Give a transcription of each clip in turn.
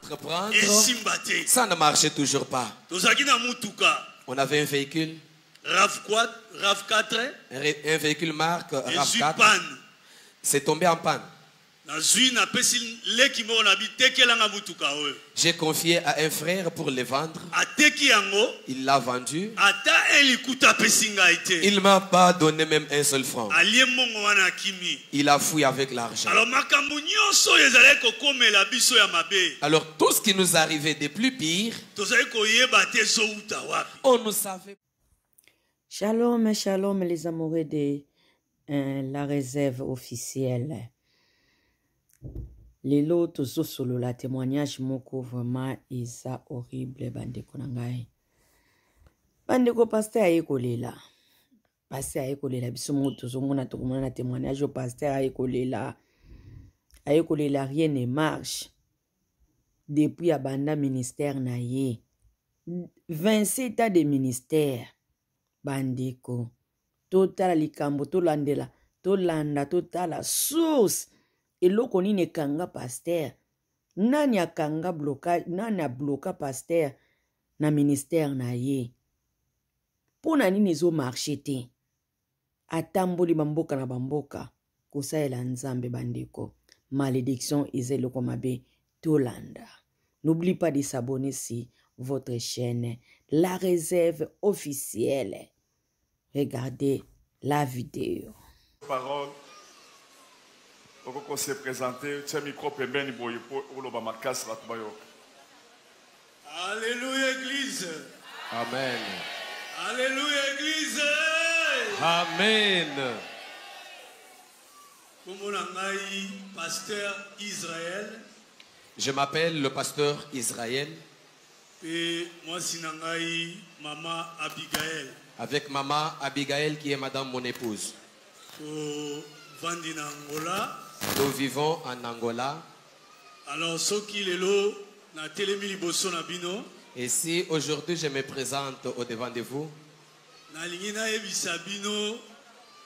entreprendre, ça ne marchait toujours pas. On avait un véhicule, RAV4, un véhicule marque RAV4. C'est tombé en panne. J'ai confié à un frère pour le vendre. Il l'a vendu. Il ne m'a pas donné même un seul franc. Il a fouillé avec l'argent. Alors tout ce qui nous arrivait de plus pire, on nous savait. Shalom, shalom les amoureux de la réserve officielle. Lelo tozo solo la témoignage moko vraiment isa horrible bandeko nangai. Bandeko pasteur ayekolela. Pasteur ayekolela biso mo tozo mona to mona témoignage au pasteur ayekolela. Ayekolela rien ne marche. Depuis abanda ministère na ye. 27 ans de ministère. Bandeko. Total likambo to landela. To landa total source. Eloko nini kanga pasteur nani akanga blocage nani a bloqué pasteur na ministère na ye pona nini zo marché te atamboli bamboka na bamboka kosaela nzambe bandeko malédiction ezeloko mabe tolanda. N'oublie pas de s'abonner sur votre chaîne La Réserve officielle. Regardez la vidéo. Parole. On s'est présenté, tu as micro pembeni boye pour le bamakas la tubayok. Alléluia église. Amen. Alléluia église. Amen. Pasteur Israël. Je m'appelle le pasteur Israël. Et moi sinangai maman Abigail. Avec maman Abigail qui est madame mon épouse. Vandina Angola. Nous vivons en Angola. Alors, ce qui est là, na télémili bosso na bino. Et si aujourd'hui je me présente au devant de vous, na lingina ebisa bino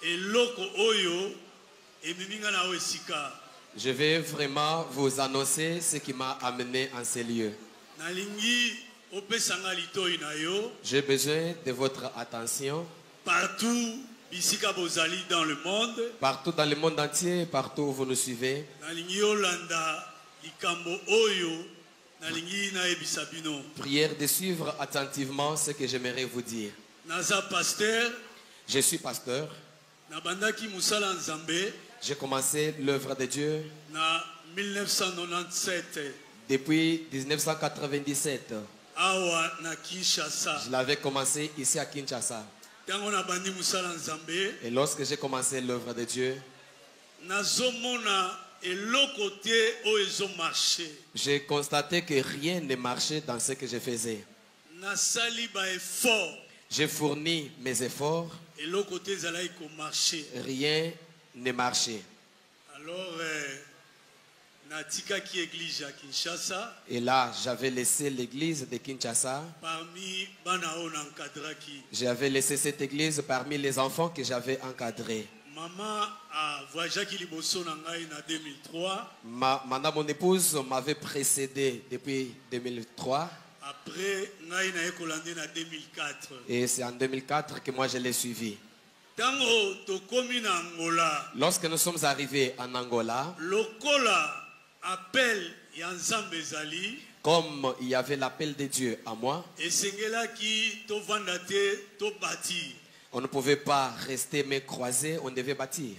eloko oyo emiminga na wesika. Je vais vraiment vous annoncer ce qui m'a amené en ces lieux. Na lingi opesanga litoi na yo. J'ai besoin de votre attention. Partout bisika bozali dans le monde. Partout dans le monde entier, partout où vous nous suivez. Prière de suivre attentivement ce que j'aimerais vous dire. Je suis pasteur. J'ai commencé l'œuvre de Dieu depuis 1997. Je l'avais commencé ici à Kinshasa. Et lorsque j'ai commencé l'œuvre de Dieu, j'ai constaté que rien ne marchait dans ce que je faisais. J'ai fourni mes efforts. Rien ne marchait. Alors, et là, j'avais laissé l'église de Kinshasa. J'avais laissé cette église parmi les enfants que j'avais encadrés. Madame, mon épouse, m'avait précédé depuis 2003. Et c'est en 2004 que moi je l'ai suivi. Lorsque nous sommes arrivés en Angola, appel Yanzambe Zali, comme il y avait l'appel de Dieu à moi, on ne pouvait pas rester mains croisées, on devait bâtir.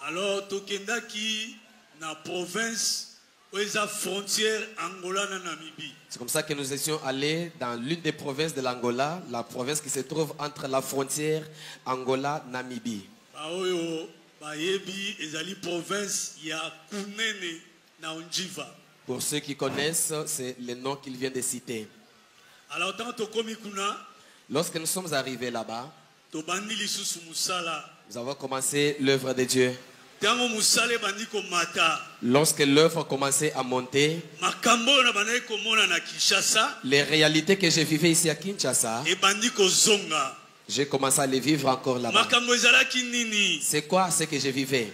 Alors tokendaki na province oeza frontière Angola na Namibie. C'est comme ça que nous étions allés dans l'une des provinces de l'Angola, la province qui se trouve entre la frontière Angola-Namibie. Bayebi ezali province ya Kunene. Pour ceux qui connaissent, c'est le nom qu'il vient de citer. Alors, lorsque nous sommes arrivés là-bas, nous avons commencé l'œuvre de Dieu. Lorsque l'œuvre commençait à monter, les réalités que je vivais ici à Kinshasa, j'ai commencé à les vivre encore là-bas. C'est quoi ce que je vivais?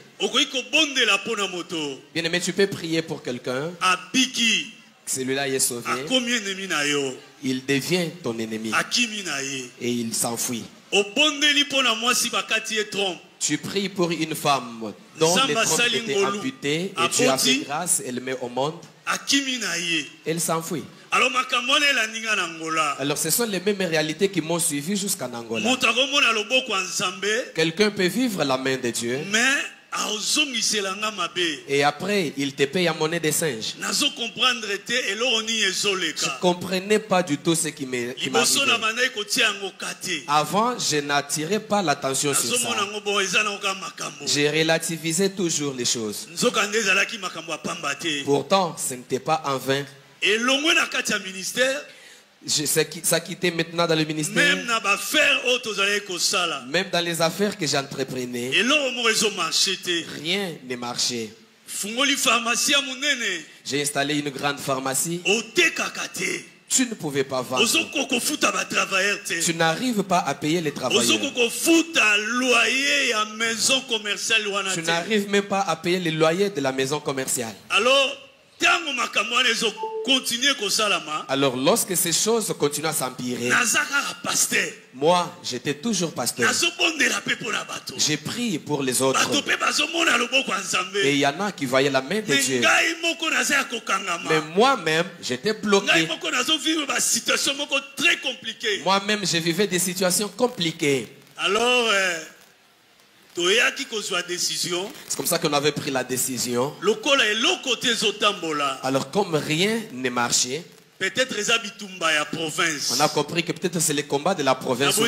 Bien aimé, tu peux prier pour quelqu'un celui-là est sauvé, il devient ton ennemi et il s'enfuit. Tu pries pour une femme dont les trompes étaient amputées et tu as fait grâce, elle met au monde, elle s'enfuit. Alors ce sont les mêmes réalités qui m'ont suivi jusqu'en Angola. Quelqu'un peut vivre la main de Dieu et après il te paye en monnaie de singe. Je ne comprenais pas du tout ce qui m'arrivait. Avant, je n'attirais pas l'attention sur ça. J'ai relativisé toujours les choses. Pourtant, ce n'était pas en vain. Ça quittait maintenant dans le ministère. Même dans les affaires que j'entreprenais, rien ne marchait. J'ai installé une grande pharmacie. Tu ne pouvais pas vendre. Tu n'arrives pas à payer les travailleurs. Tu n'arrives même pas à payer les loyers de la maison commerciale. Alors lorsque ces choses continuent à s'empirer, moi j'étais toujours pasteur. J'ai prié pour les autres. Et il y en a qui voyaient la main de Dieu. Mais moi-même j'étais bloqué. Moi-même je vivais des situations compliquées. Alors c'est comme ça qu'on avait pris la décision. Alors comme rien n'est marché, on a compris que peut-être c'est le combat de la province.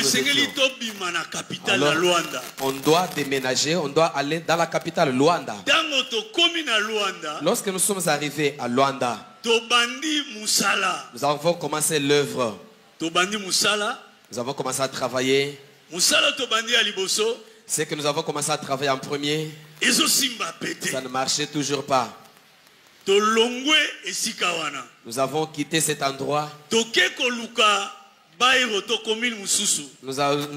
Alors, on doit déménager, on doit aller dans la capitale, Luanda. Lorsque nous sommes arrivés à Luanda, nous avons commencé l'œuvre. Nous avons commencé à travailler. C'est que nous avons commencé à travailler en premier. Ça ne marchait toujours pas. Nous avons quitté cet endroit. Nous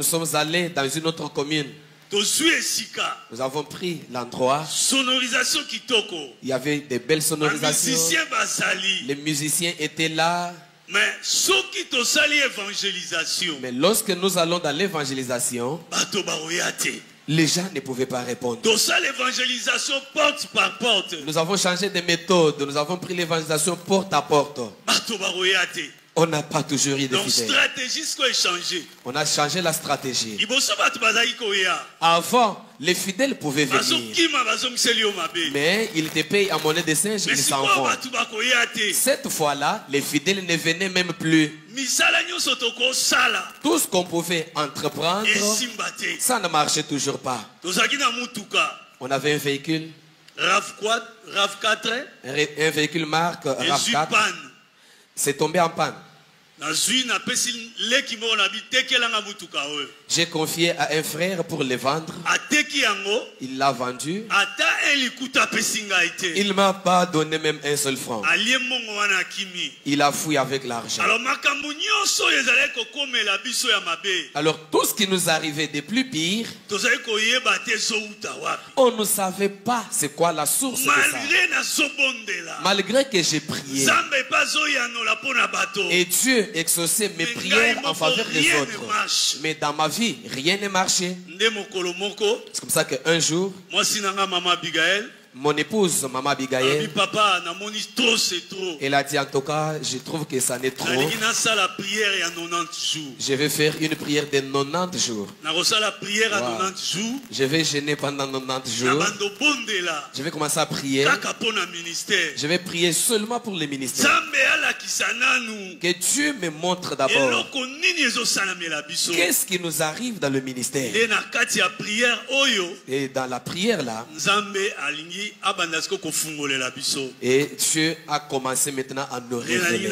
sommes allés dans une autre commune. Nous avons pris l'endroit. Il y avait des belles sonorisations. Les musiciens étaient là. Mais lorsque nous allons dans l'évangélisation, les gens ne pouvaient pas répondre. Nous avons changé de méthode. Nous avons pris l'évangélisation porte à porte. On n'a pas toujours eu de fidèles. On a changé la stratégie. Avant, les fidèles pouvaient venir. Mais ils te payent en monnaie de singe, ils s'en vont. Cette fois-là, les fidèles ne venaient même plus. Tout ce qu'on pouvait entreprendre, ça ne marchait toujours pas. On avait un véhicule. Un véhicule marque RAV4. C'est tombé en panne. J'ai confié à un frère pour le vendre. Il l'a vendu. Il ne m'a pas donné même un seul franc. Il a fui avec l'argent. Alors tout ce qui nous arrivait de plus pire, on ne savait pas c'est quoi la source de ça. Malgré que j'ai prié, et Dieu exauçait mes prières en faveur des autres. Mais dans ma vie, rien n'est marché. C'est comme ça qu'un jour, mon épouse, Maman Abigail, elle a dit en tout cas, je trouve que ça n'est trop. Je vais faire une prière de 90 jours. Wow. Je vais jeûner pendant 90 jours. Je vais commencer à prier. Je vais prier seulement pour le ministère. Que Dieu me montre d'abord qu'est-ce qui nous arrive dans le ministère. Et dans la prière là, et Dieu a commencé maintenant à nous révéler.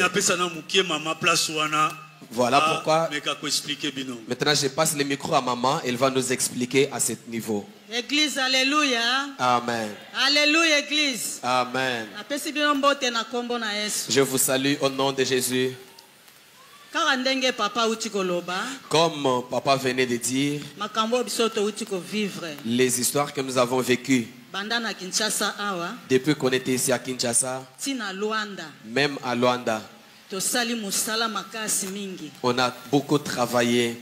Voilà pourquoi maintenant je passe le micro à maman. Elle va nous expliquer à ce niveau. Église, alléluia. Amen. Alléluia, Église. Amen. Je vous salue au nom de Jésus. Comme papa venait de dire, les histoires que nous avons vécues, Depuis qu'on était ici à Kinshasa, même à Luanda, on a beaucoup travaillé.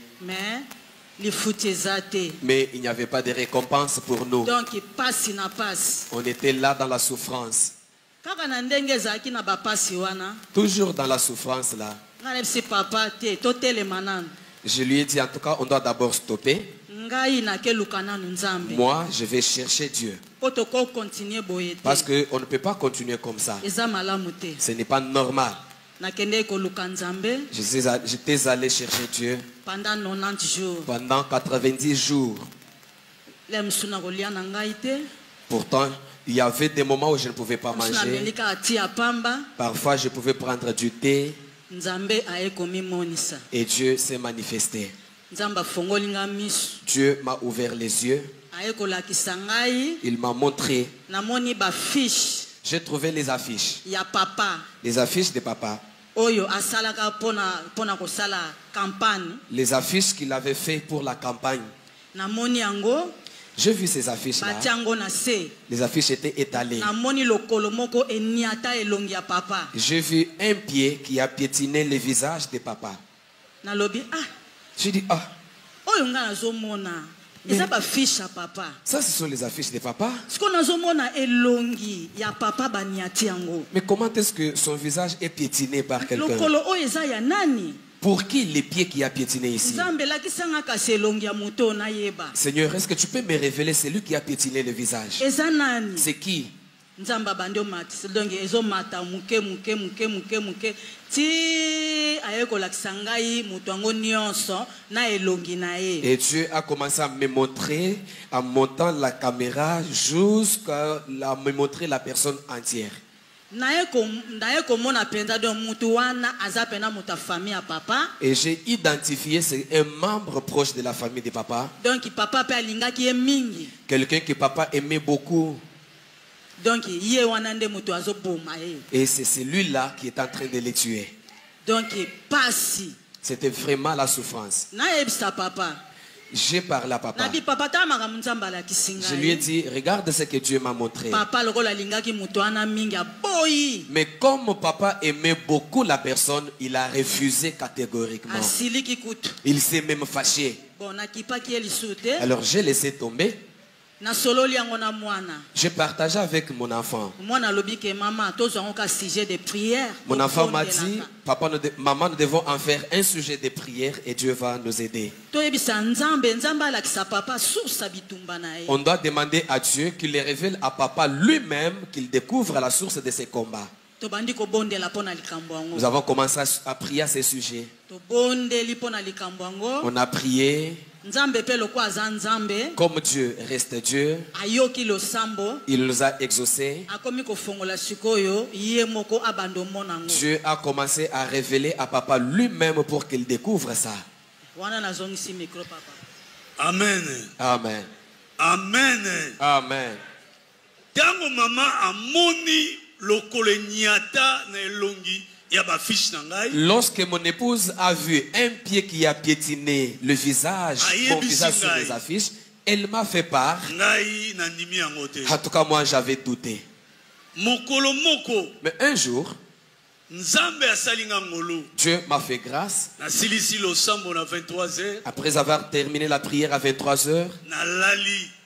Mais il n'y avait pas de récompense pour nous. On était là dans la souffrance. Toujours dans la souffrance là. Je lui ai dit en tout cas on doit d'abord stopper. Moi je vais chercher Dieu. Parce qu'on ne peut pas continuer comme ça. Ce n'est pas normal. J'étais allé chercher Dieu pendant 90 jours. Pourtant, il y avait des moments où je ne pouvais pas manger. Parfois, je pouvais prendre du thé. Et Dieu s'est manifesté. Dieu m'a ouvert les yeux. Il m'a montré. J'ai trouvé les affiches. Les affiches de papa. Les affiches qu'il avait fait pour la campagne. J'ai vu ces affiches-là. Les affiches étaient étalées. J'ai vu un pied qui a piétiné le visage de papa. J'ai dit, ah. Mais ça, ce sont les affiches de papa. Mais comment est-ce que son visage est piétiné par quelqu'un? Pour qui les pieds qui a piétiné ici? Seigneur, est-ce que tu peux me révéler celui qui a piétiné le visage? C'est qui? Et Dieu a commencé à me montrer en montant la caméra jusqu'à me montrer la personne entière. Et j'ai identifié c'est un membre proche de la famille de papa. Quelqu'un que papa aimait beaucoup. Et c'est celui-là qui est en train de les tuer. C'était vraiment la souffrance. J'ai parlé à papa. Je lui ai dit, regarde ce que Dieu m'a montré. Mais comme papa aimait beaucoup la personne, il a refusé catégoriquement. Il s'est même fâché. Alors j'ai laissé tomber. J'ai partagé avec mon enfant. Mon enfant m'a dit, papa, maman, nous devons en faire un sujet de prière et Dieu va nous aider. On doit demander à Dieu qu'il les révèle à papa lui-même, qu'il découvre la source de ses combats. Nous avons commencé à prier à ces sujets. On a prié. Comme Dieu reste Dieu, il nous a exaucés. Dieu a commencé à révéler à papa lui-même pour qu'il découvre ça. Amen. Amen. Amen. Amen. Tango mama amoni lokole nyata na elongi. Lorsque mon épouse a vu un pied qui a piétiné le visage, mon visage sur les affiches, elle m'a fait part. En tout cas, moi, j'avais douté. Mais un jour, Dieu m'a fait grâce. Après avoir terminé la prière à 23h,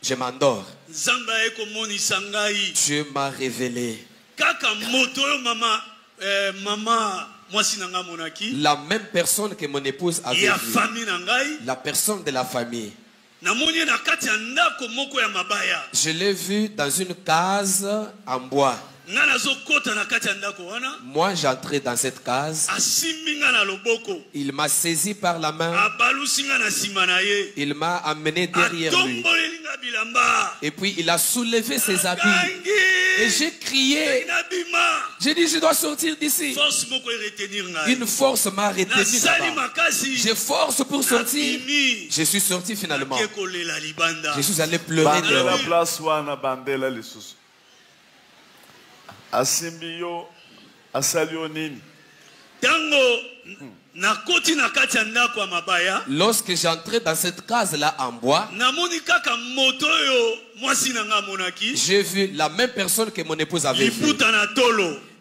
je m'endors. Dieu m'a révélé. La même personne que mon épouse avait vue, la personne de la famille. Je l'ai vu dans une case en bois. Moi j'entrais dans cette case. Il m'a saisi par la main. Il m'a amené derrière lui. Et puis il a soulevé ses habits. Et j'ai crié. J'ai dit je dois sortir d'ici. Une force m'a retenu là-bas. J'ai force pour sortir. Je suis sorti finalement. Je suis allé pleurer dehors. Lorsque j'entrais dans cette case-là en bois, j'ai vu la même personne que mon épouse avait vue.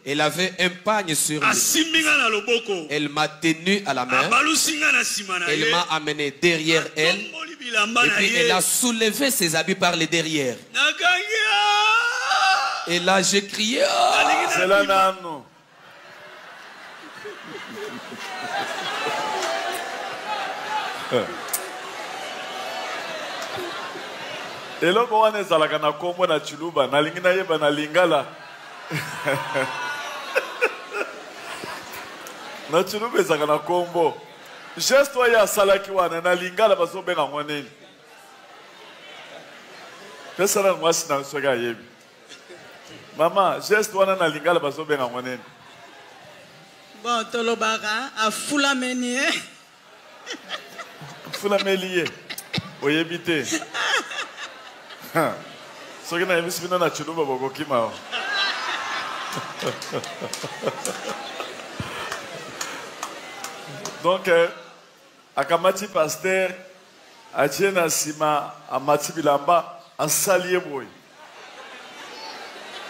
Elle avait un pagne sur lui. Elle m'a tenu à la main. Elle m'a amené derrière elle. Et puis elle a soulevé ses habits par le derrière. Et là j'ai crié. C'est là, non. Eloko wana ezalaka na kombo na Chuluba nalingi nayeba na Lingala. Na Chuluba ezalaka na kombo. Geste oyo asalaki wana na Lingala bazobenga ngwaneni. Pesa na mwasi na soka yebi. Mama, geste wana na Lingala bazobenga ngwaneni. Bon, tolobaka afula menie. Fula melie. Oyebite. Soki na yebisi bino na Chuluba bokokima. Donc, akamati pasteur atie na sima amati bilamba asalie boy.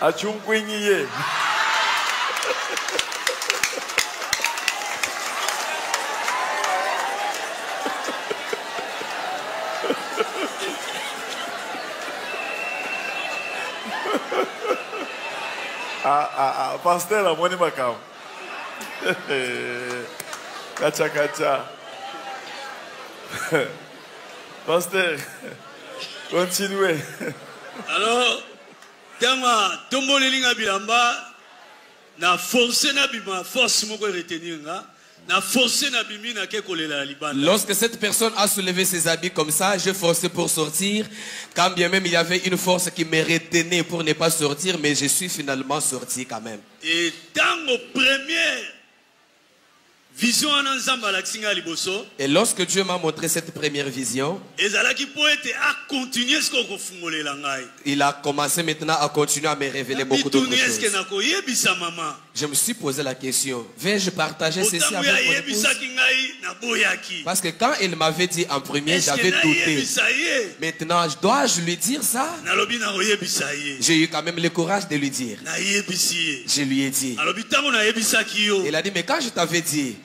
Achungwinyiye. Pasteur a moni makao. Kacha kacha. Pasteur, continuez. Alors, Tama tombo lelinga bilamba na force na bima force moko retenir nga. Lorsque cette personne a soulevé ses habits comme ça, j'ai forcé pour sortir. Quand bien même il y avait une force qui me retenait pour ne pas sortir, mais je suis finalement sorti quand même. Et dans le premier vision, et lorsque Dieu m'a montré cette première vision, il a commencé maintenant à continuer à me révéler beaucoup d'autres choses. Je me suis posé la question, vais-je partager ceci avec mon épouse? Parce que quand il m'avait dit en premier, j'avais douté. Maintenant, dois-je lui dire ça? J'ai eu quand même le courage de lui dire. Je lui ai dit. Il a dit, mais quand je t'avais dit,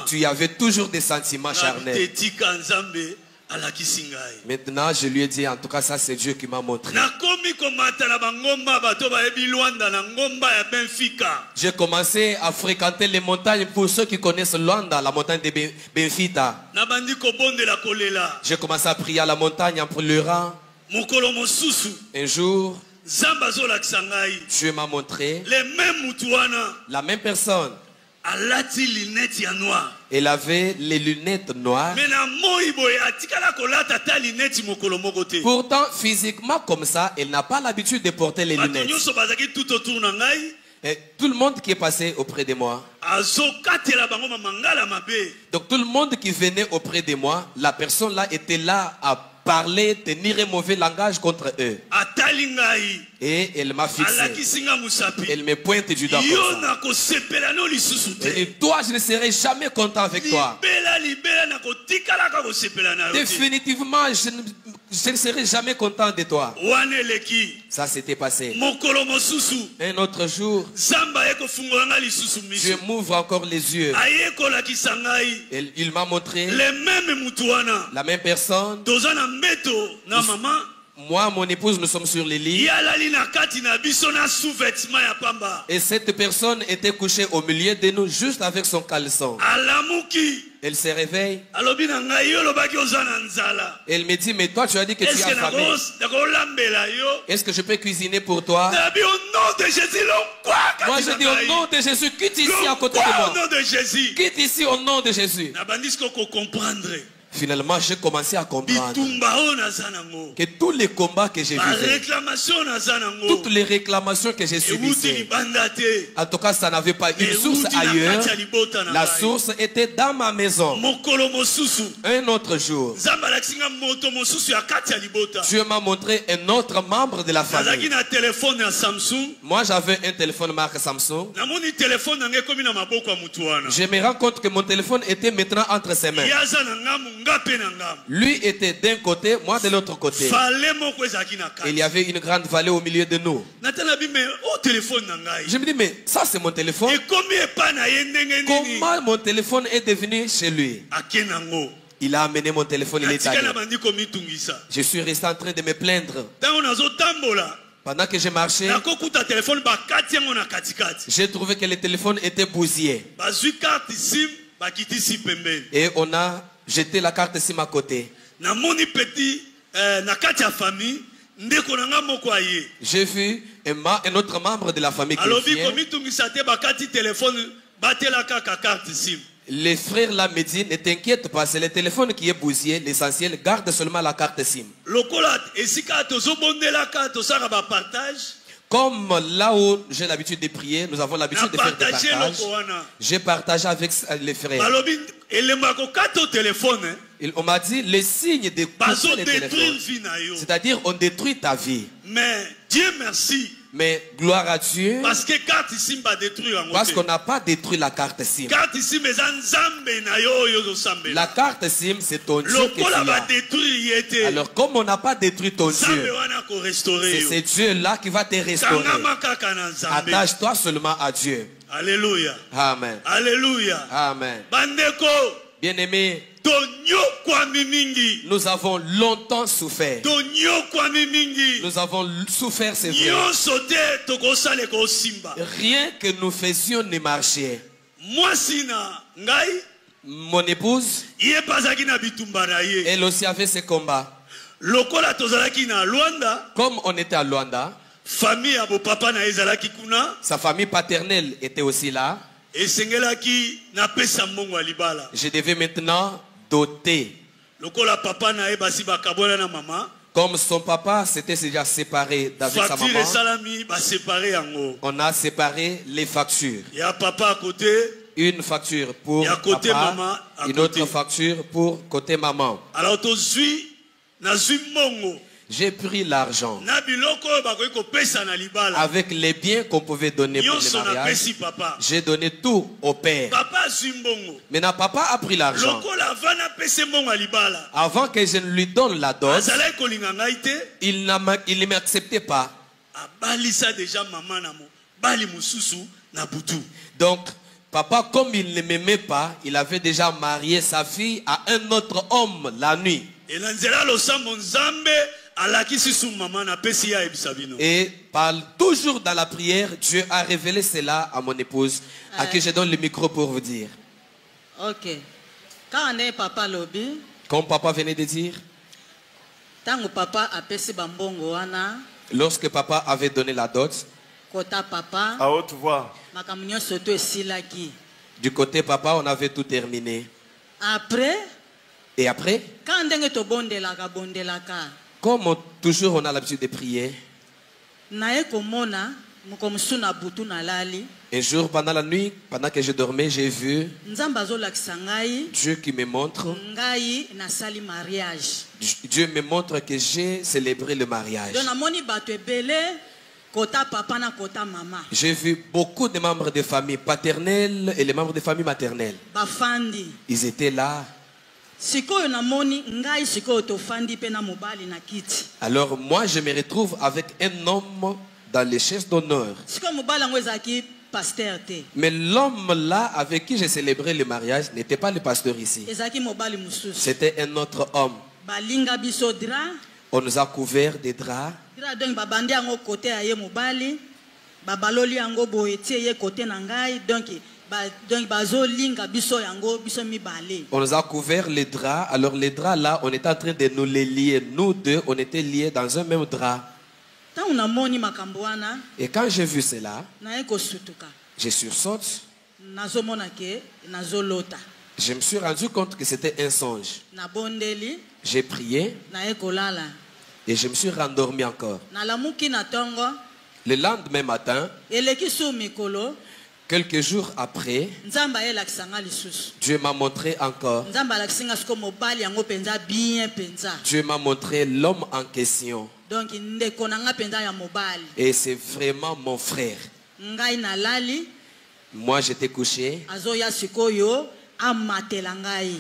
tu avais toujours des sentiments charnels. Maintenant, je lui ai dit, en tout cas, ça c'est Dieu qui m'a montré. J'ai commencé à fréquenter les montagnes pour ceux qui connaissent Luanda, la montagne de Benfita. J'ai commencé à prier à la montagne en pleurant. Un jour, Dieu m'a montré la même personne. Elle avait les lunettes noires. Pourtant, physiquement comme ça, elle n'a pas l'habitude de porter les lunettes. Et tout le monde qui est passé auprès de moi, donc tout le monde qui venait auprès de moi, la personne là était là à parler, tenir un mauvais langage contre eux. Et elle m'a fixé. Elle me pointe du doigt comme ça. Et toi, je ne serai jamais content avec toi. Définitivement, je ne serai jamais content de toi. Ça s'était passé. Un autre jour, Dieu m'ouvre encore les yeux. Et il m'a montré la même personne. Moi, mon épouse, nous sommes sur les lits. Et cette personne était couchée au milieu de nous, juste avec son caleçon. Elle se réveille. Elle me dit, mais toi, tu as dit que tu as famille. Est-ce que je peux cuisiner pour toi? Moi, je dis au nom de Jésus, quitte ici à côté de moi. Quitte ici au nom de Jésus. Finalement, j'ai commencé à comprendre que tous les combats que j'ai vivais, toutes les réclamations que j'ai subissées, en tout cas, ça n'avait pas une source ailleurs. La source était dans ma maison. Un autre jour, Dieu m'a montré un autre membre de la famille. Moi, j'avais un téléphone marque Samsung. Je me rends compte que mon téléphone était maintenant entre ses mains. Lui était d'un côté, moi de l'autre côté. Il y avait une grande vallée au milieu de nous. Je me dis, mais ça c'est mon téléphone. Comment mon téléphone est devenu chez lui? Il a amené mon téléphone, il est allé. Je suis resté en train de me plaindre. Pendant que j'ai marché, j'ai trouvé que le téléphone était bousillé. Et on a jeté la carte SIM à côté. J'ai vu un autre membre de la famille qui vient. Les frères là me disent, ne t'inquiète pas, c'est le téléphone qui est bousillé. L'essentiel, garde seulement la carte SIM. Comme là où j'ai l'habitude de prier, nous avons l'habitude de faire des partages. J'ai partagé avec les frères. On m'a dit les signes de couper les téléphones. C'est-à-dire on détruit ta vie. Mais Dieu merci. Mais gloire à Dieu. Parce que carte SIM va détruire. Parce qu'on n'a pas détruit la carte SIM. La carte SIM c'est ton Dieu que tu as. Alors comme on n'a pas détruit ton Dieu, c'est ce Dieu là qui va te restaurer. Attache-toi seulement à Dieu. Alléluia. Amen. Alléluia. Amen. Bandeko. Bien-aimés, nous avons longtemps souffert. Nous avons souffert, c'est vrai. Rien que nous faisions ne marchait. Mon épouse, elle aussi avait ses combats. Comme on était à Luanda, sa famille paternelle était aussi là. Je devais maintenant doter. Comme son papa s'était déjà séparé d'avec sa maman, on a séparé les factures. Une facture pour papa, une autre facture pour côté maman. J'ai pris l'argent avec les biens qu'on pouvait donner pour le mariage. J'ai donné tout au père. Maintenant, papa a pris l'argent. Avant que je ne lui donne la dot, il ne m'acceptait pas. Donc, papa, comme il ne m'aimait pas, il avait déjà marié sa fille à un autre homme la nuit. Et parle toujours dans la prière, Dieu a révélé cela à mon épouse, à qui je donne le micro pour vous dire. Ok. Quand papa lobby, comme papa venait de dire, lorsque papa avait donné la dot, à haute voix, du côté papa, on avait tout terminé. Après, et après, comme toujours on a l'habitude de prier, un jour pendant la nuit, pendant que je dormais, j'ai vu Dieu qui me montre, Dieu me montre que j'ai célébré le mariage. J'ai vu beaucoup de membres de famille paternelle et les membres de famille maternelle. Ils étaient là. Alors moi je me retrouve avec un homme dans les chaises d'honneur. Mais l'homme là avec qui j'ai célébré le mariage n'était pas le pasteur ici. C'était un autre homme. On nous a couvert des draps. On nous a couvert les draps. Alors les draps là, on était en train de nous les lier. Nous deux, on était liés dans un même drap. Et quand j'ai vu cela, je sursaute. Je me suis rendu compte que c'était un songe. J'ai prié et je me suis rendormi encore. Le lendemain matin, quelques jours après, Dieu m'a montré encore. Dieu m'a montré l'homme en question. Et c'est vraiment mon frère. Moi j'étais couché.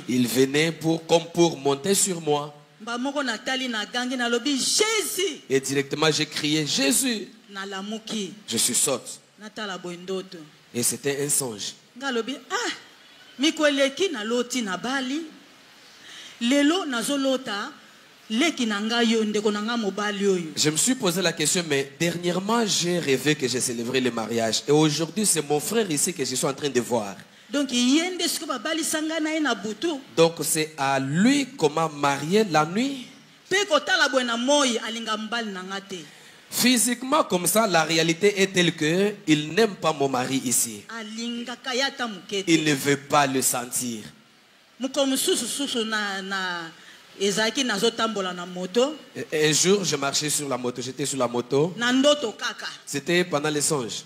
Il venait comme pour monter sur moi. Et directement j'ai crié Jésus. Je suis sorti. Et c'était un songe. Je me suis posé la question, mais dernièrement j'ai rêvé que j'ai célébré le mariage. Et aujourd'hui c'est mon frère ici que je suis en train de voir. Donc c'est à lui qu'on m'a marié la nuit. Physiquement comme ça, la réalité est telle que il n'aime pas mon mari ici. Il ne veut pas le sentir. Un jour, je marchais sur la moto, j'étais sur la moto. C'était pendant les songes.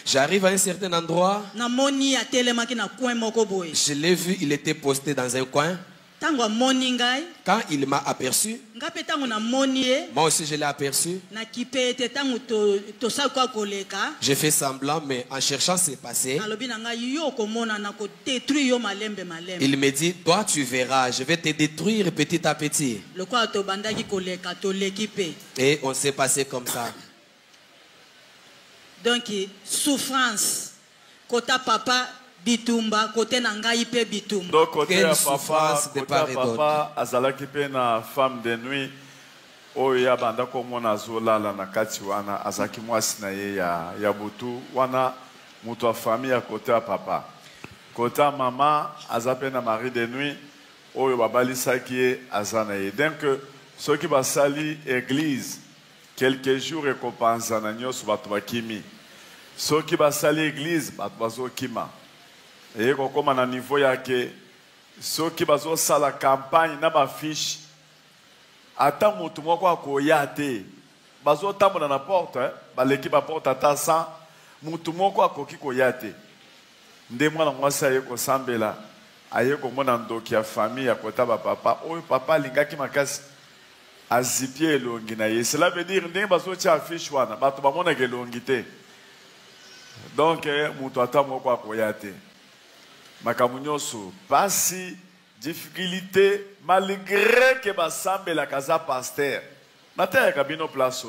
J'arrive à un certain endroit. Je l'ai vu, il était posté dans un coin. Quand il m'a aperçu, moi aussi je l'ai aperçu. J'ai fait semblant, mais en cherchant ce qui s'est passé, il me dit, toi tu verras, je vais te détruire petit à petit. Et on s'est passé comme ça. Donc, souffrance, kota papa. Bitumba côté nangai pe bitumba. Donc côté papa azalaki pe na femme de nuit oyo ya banda ko mona zolala na kati wana azaki mwasi na ye ya butu wana mutu wa famille ya côté ya papa. Côté mama azape na mari de nuit oyo babalisaki ye azana ye. Donc ceux qui basali église quelques jours récompense na nyoso bato bakimi. Ceux qui basali église bato bazokima. Et comme à niveau yake ceux qui bazo sala campagne na ba fiche ata mutu moko akoya te bazo tambola na porte ba l'équipe ba porte ata 100 mutu moko akoki koya te nde mwana mwasi aye ko sambela aye ko mona ndoki ya famille ya kota ba papa oyo papa lingaki makasi azipie elongi na ye. Cela veut dire nde bazo tia fiche wana bato ba mona ke elongi te. Donc mutu ata moko akoya te. Makamunyoso, pas si difficulté, malgré que basambe la casa pasteur. Nata kabino place.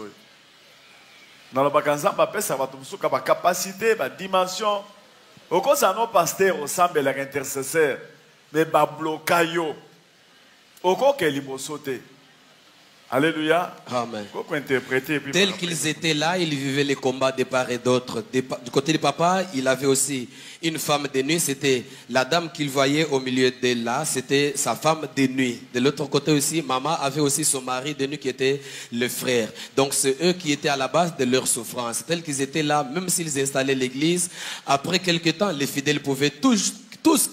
Dans le bakanza bapesa batumsuka ba capacité, ba dimension. Au cause à nos pasteurs au sambe la intercesseur, mais ba blocayo. Au cause que libosote. Alléluia. Amen. Tels qu'ils étaient là, ils vivaient les combats de part et d'autre. Du côté du papa, il avait aussi une femme de nuit. C'était la dame qu'il voyait au milieu de là. C'était sa femme de nuit. De l'autre côté aussi, maman avait aussi son mari de nuit qui était le frère. Donc c'est eux qui étaient à la base de leur souffrance. Tels qu'ils étaient là, même s'ils installaient l'église, après quelque temps, les fidèles pouvaient tous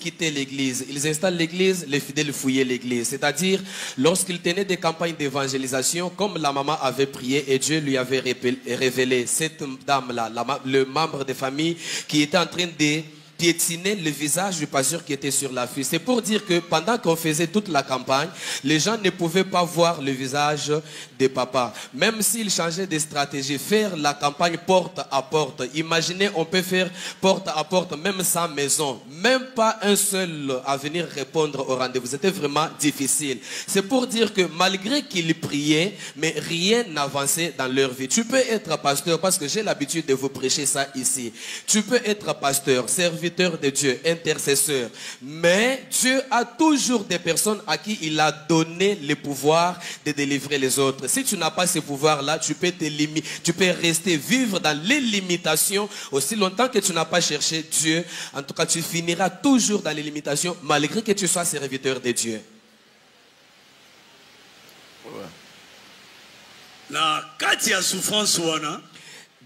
quitter l'église. Ils installent l'église, les fidèles fouillaient l'église. C'est-à-dire, lorsqu'ils tenaient des campagnes d'évangélisation, comme la maman avait prié et Dieu lui avait révélé cette dame-là, le membre de famille qui était en train de piétiner le visage du pasteur qui était sur l'affût. C'est pour dire que pendant qu'on faisait toute la campagne, les gens ne pouvaient pas voir le visage de papa. Même s'ils changeaient de stratégie, faire la campagne porte à porte. Imaginez, on peut faire porte à porte, même sans maison. Même pas un seul à venir répondre au rendez-vous. C'était vraiment difficile. C'est pour dire que malgré qu'ils priaient, mais rien n'avançait dans leur vie. Tu peux être pasteur, parce que j'ai l'habitude de vous prêcher ça ici. Tu peux être pasteur, serviteur de Dieu, intercesseur. Mais Dieu a toujours des personnes à qui il a donné le pouvoir de délivrer les autres. Si tu n'as pas ce pouvoir-là, tu peux rester vivre dans les limitations aussi longtemps que tu n'as pas cherché Dieu. En tout cas, tu finiras toujours dans les limitations malgré que tu sois serviteur de Dieu. La katia souffrance wana.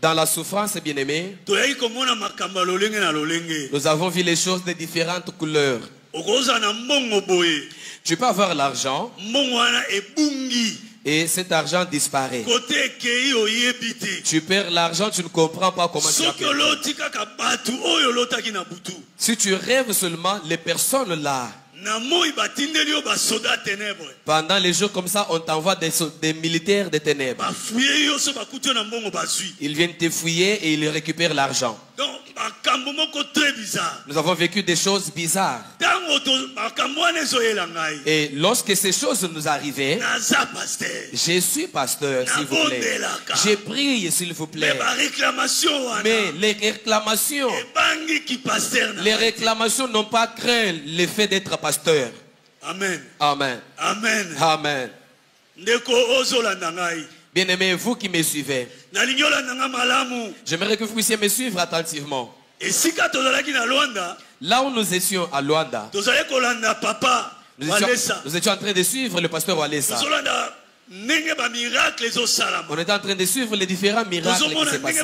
Dans la souffrance, bien-aimé, nous avons vu les choses de différentes couleurs. Tu peux avoir l'argent et cet argent disparaît. Tu perds l'argent, tu ne comprends pas comment tu as perdu. Si tu rêves seulement, les personnes là, pendant les jours comme ça, on t'envoie des militaires des ténèbres. Ils viennent te fouiller et ils récupèrent l'argent. Nous avons vécu des choses bizarres. Et lorsque ces choses nous arrivaient, je suis pasteur, s'il vous plaît. Je prie, s'il vous plaît. Mais les réclamations n'ont pas craint le fait d'être pasteur. Amen. Amen. Amen. Amen. Bien-aimés, vous qui me suivez, j'aimerais que vous puissiez me suivre attentivement. Là où nous étions à Luanda, nous étions en train de suivre le pasteur Walesa. On était en train de suivre les différents miracles qui s'est passé.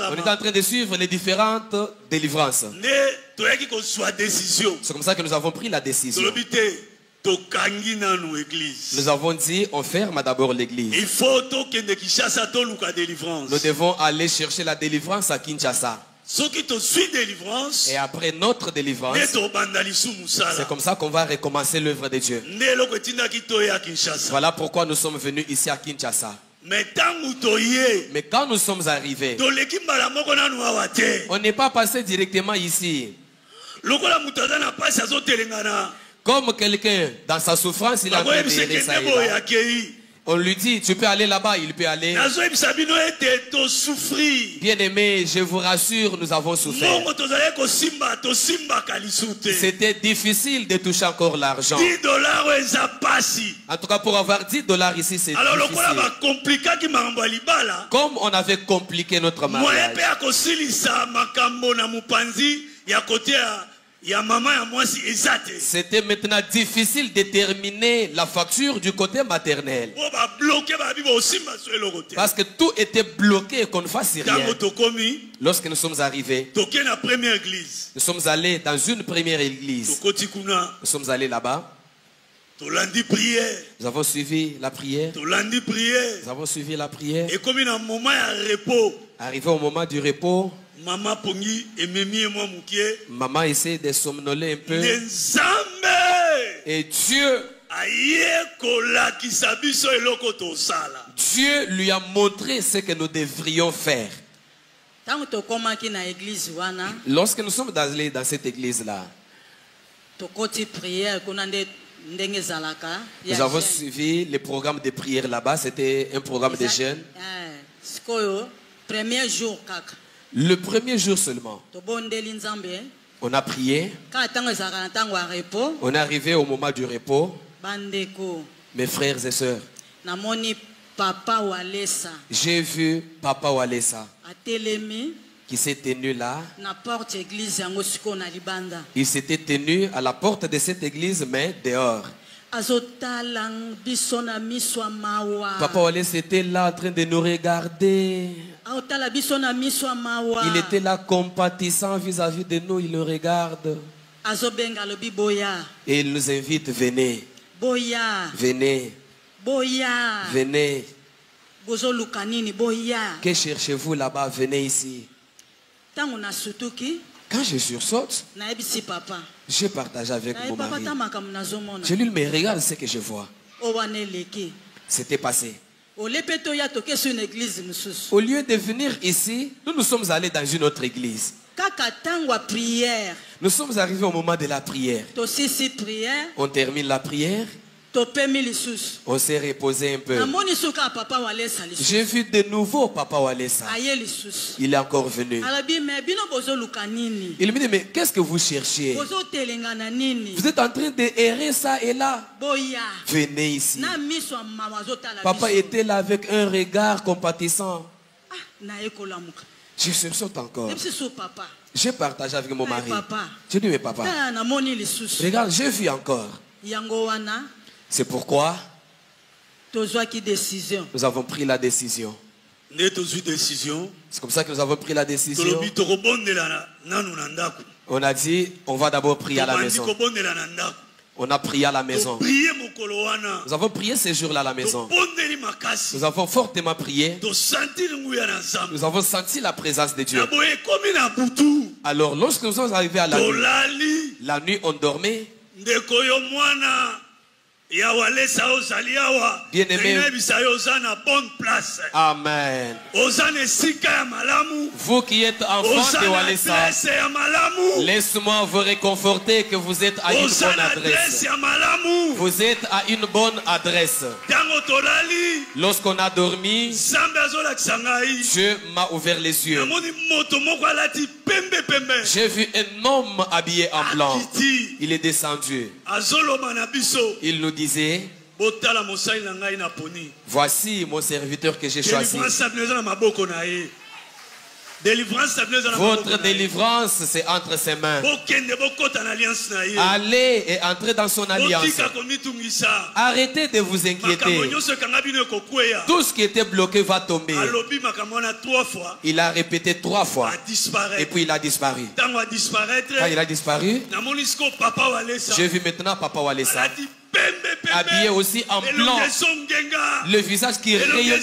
On était en train de suivre les différentes délivrances. C'est comme ça que nous avons pris la décision. Nous avons dit, on ferme d'abord l'église. Nous devons aller chercher la délivrance à Kinshasa. Et après notre délivrance, c'est comme ça qu'on va recommencer l'œuvre de Dieu. Voilà pourquoi nous sommes venus ici à Kinshasa. Mais quand nous sommes arrivés, on n'est pas passé directement ici. Comme quelqu'un dans sa souffrance, il a préféré ça. On lui dit, tu peux aller là-bas, il peut aller. Bien-aimé, je vous rassure, nous avons souffert. C'était difficile de toucher encore l'argent. En tout cas, pour avoir $10 ici, c'est difficile. Comme on avait compliqué notre mariage, c'était maintenant difficile de terminer la facture du côté maternel. Parce que tout était bloqué et qu'on ne fasse rien. Lorsque nous sommes arrivés, nous sommes allés dans une première église. Nous sommes allés là-bas. Nous avons suivi la prière. Nous avons suivi la prière. Arrivé au moment du repos, maman essaie de somnoler un peu. Et Dieu lui a montré ce que nous devrions faire. Lorsque nous sommes allés dans cette église-là, nous avons suivi le programme de prière là-bas. C'était un programme de jeûne. Le premier jour seulement, on a prié. On est arrivé au moment du repos. Mes frères et sœurs, j'ai vu Papa Walesa qui s'est tenu là. Il s'était tenu à la porte de cette église, mais dehors. Papa Walesa était là en train de nous regarder. Il était là compatissant vis-à-vis de nous. Il nous regarde. Et il nous invite, venez. Venez. Venez. Que cherchez-vous là-bas? Venez ici. Quand je sursaute, je partage avec mon mari. Je lui me regarde ce que je vois. C'était passé. Au lieu de venir ici, nous sommes allés dans une autre église. Nous sommes arrivés au moment de la prière. On termine la prière. On s'est reposé un peu. J'ai vu de nouveau Papa Walesa. Il est encore venu. Il me dit, mais qu'est-ce que vous cherchez? Vous êtes en train d'errer ça et là. Venez ici. Papa était là avec un regard compatissant. Je sursaute encore. J'ai partagé avec mon mari. Je dis, mais papa, regarde, j'ai vu encore. C'est pourquoi nous avons pris la décision C'est comme ça que nous avons pris la décision. On a dit, on va d'abord prier à la maison. On a prié à la maison. Nous avons prié ces jours-là à la maison. Nous avons fortement prié. Nous avons senti la présence de Dieu. Alors, lorsque nous sommes arrivés à la nuit, on dormait. Bien-aimé, amen. Vous qui êtes enfants de Walesa, laisse-moi vous réconforter que vous êtes à une bonne adresse. Vous êtes à une bonne adresse. Lorsqu'on a dormi, Dieu m'a ouvert les yeux. J'ai vu un homme habillé en blanc. Il est descendu. Il nous disait, voici mon serviteur que j'ai choisi. Votre délivrance, c'est entre ses mains. Allez et entrez dans son alliance. Arrêtez de vous inquiéter. Tout ce qui était bloqué va tomber. Il a répété 3 fois. Et puis il a disparu. Quand il a disparu, j'ai vu maintenant Papa Walesa habillé aussi en blanc. Le visage qui rayonnait.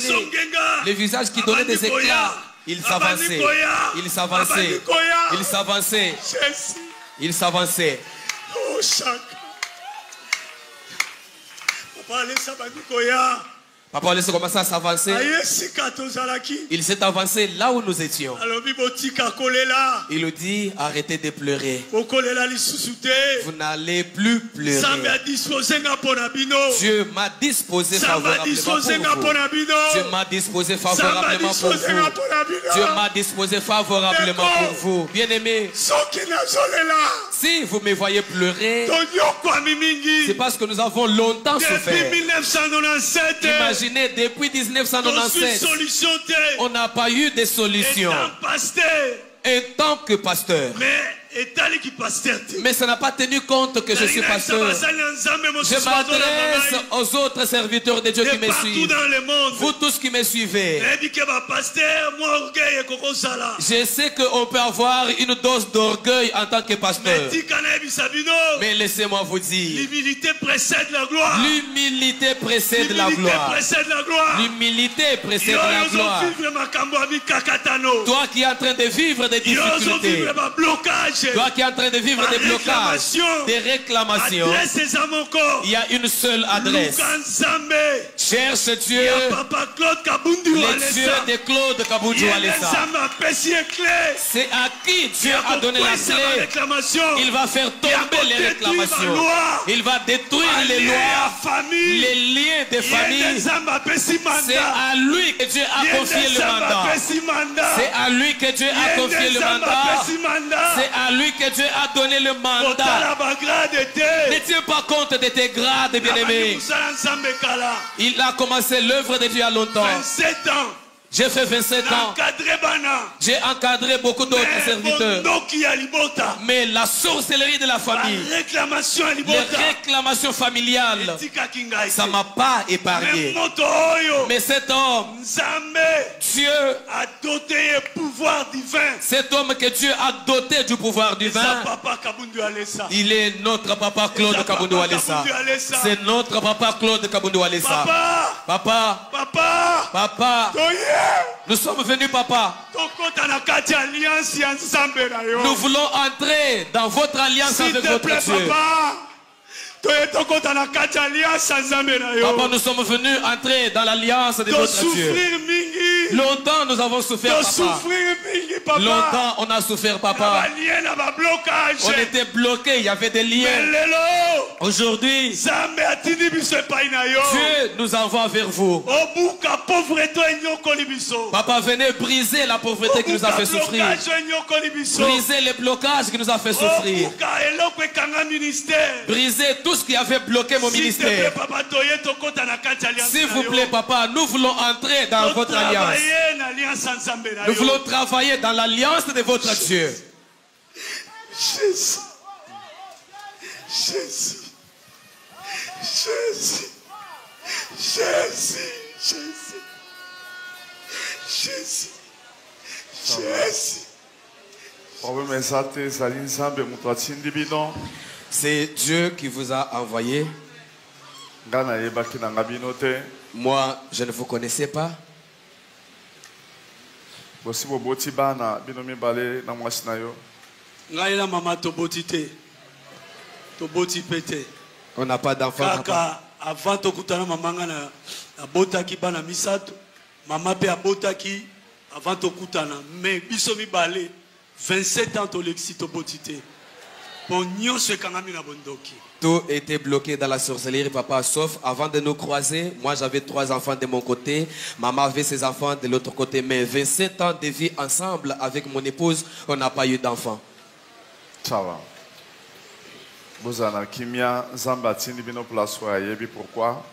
Le visage qui donnait des éclats. Il s'avançait. Il s'avançait. Il s'avançait. Il s'avançait. Papa Walesa commençait à s'avancer. Il s'est avancé là où nous étions. Il nous dit, arrêtez de pleurer. Vous n'allez plus pleurer. Dieu m'a disposé favorablement pour vous. Dieu m'a disposé favorablement pour vous. Dieu m'a disposé favorablement pour vous. Bien-aimés, si vous me voyez pleurer, c'est parce que nous avons longtemps souffert. Imaginez, depuis 1997, on n'a pas eu de solution. En tant que pasteur. Mais ça n'a pas tenu compte que je suis pasteur. Je m'adresse aux autres serviteurs de Dieu qui me suivent. Vous tous qui me suivez. Je sais qu'on peut avoir une dose d'orgueil en tant que pasteur. Mais laissez-moi vous dire. L'humilité précède la gloire. L'humilité précède la gloire. L'humilité précède la gloire. Toi qui es en train de vivre des difficultés. Toi qui es en train de vivre des blocages, des réclamations, il y a une seule adresse. Cherche Dieu, les dieux de Claude Kabundou Walesa. C'est à qui Dieu a donné la clé. Il va faire tomber les réclamations. Il va détruire les lois, les liens des familles. C'est à lui que Dieu a confié le mandat. C'est à lui que Dieu a confié le mandat. C'est à lui que Dieu a donné le mandat. Ne tiens pas compte de tes grades, bien-aimés. Il a commencé l'œuvre de Dieu il y a longtemps. 27 ans. J'ai fait 27 ans. J'ai encadré beaucoup d'autres serviteurs. Mais la sorcellerie de la famille, les réclamations familiales, ça ne m'a pas épargné. Mais cet homme, Dieu a doté du pouvoir divin. Cet homme que Dieu a doté du pouvoir divin, il est notre papa Claude Kabundou Walesa. C'est notre papa Claude Kabundou Walesa. Papa, papa, papa. Nous sommes venus, papa. Nous voulons entrer dans votre alliance avec votre Dieu. Papa, nous sommes venus entrer dans l'alliance de votre Dieu. Longtemps nous avons souffert, papa. Longtemps on a souffert, papa. On était bloqués, il y avait des liens. Aujourd'hui, Dieu nous envoie vers vous. Papa, venez briser la pauvreté qui nous a fait souffrir. Briser les blocages qui nous a fait souffrir. Briser tout ce qui avait bloqué mon ministère. S'il vous plaît, papa, nous voulons entrer dans votre alliance. Nous voulons travailler dans l'alliance de votre Dieu. Jésus. Jésus. Jésus. Jésus. Jésus. Jésus. Jésus. C'est Dieu qui vous a envoyé. Moi, je ne vous connaissais pas. On n'a pas d'enfant. Avant tokutana mamanga na botaki bana misato mama pe abotaki avant tokutana mais biso mibale 27 ans tolexi tobotité bon nyonso ekangami na bondoki. Tout était bloqué dans la sorcellerie, papa, sauf avant de nous croiser. Moi, j'avais 3 enfants de mon côté. Maman avait ses enfants de l'autre côté. Mais 27 ans de vie ensemble avec mon épouse, on n'a pas eu d'enfants. Ça va.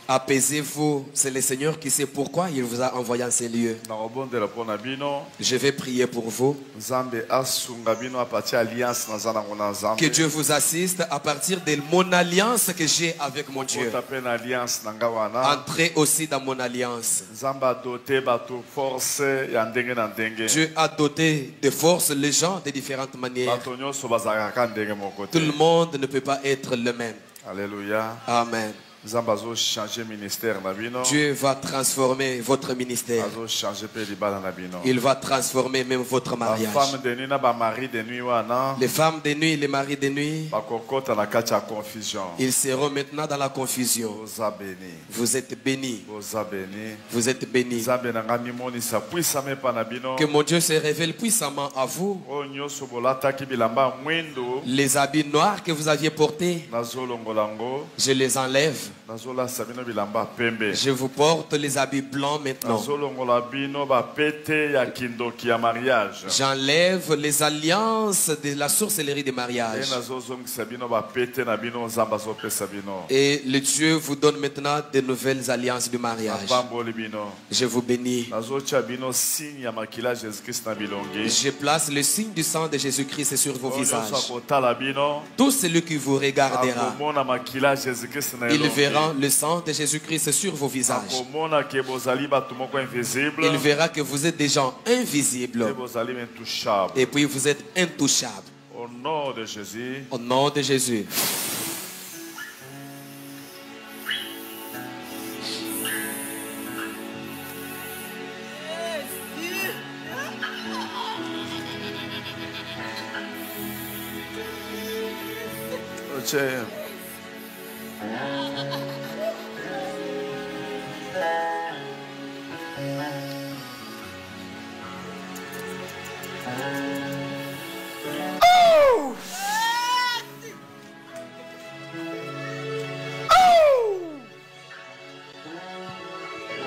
Apaisez-vous, c'est le Seigneur qui sait pourquoi il vous a envoyé en ces lieux. Je vais prier pour vous. Que Dieu vous assiste à partir de mon alliance que j'ai avec mon Dieu. Entrez aussi dans mon alliance. Dieu a doté de force les gens de différentes manières. Tout le monde ne peut pas être le même. Alléluia. Amen. Dieu va transformer votre ministère. Il va transformer même votre mariage. Les femmes de nuit, les maris de nuit, ils seront maintenant dans la confusion. Vous êtes bénis. Vous êtes bénis. Que mon Dieu se révèle puissamment à vous. Les habits noirs que vous aviez portés, je les enlève. Je vous porte les habits blancs maintenant. J'enlève les alliances de la sorcellerie des mariages. Et le Dieu vous donne maintenant de nouvelles alliances de mariage. Je vous bénis. Je place le signe du sang de Jésus-Christ sur vos visages. Tout celui qui vous regardera, il verra le sang de Jésus-Christ sur vos visages. Il verra que vous êtes des gens invisibles. Et puis vous êtes intouchables. Au nom de Jésus. Au nom de Jésus.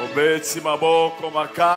Obeti maboko maka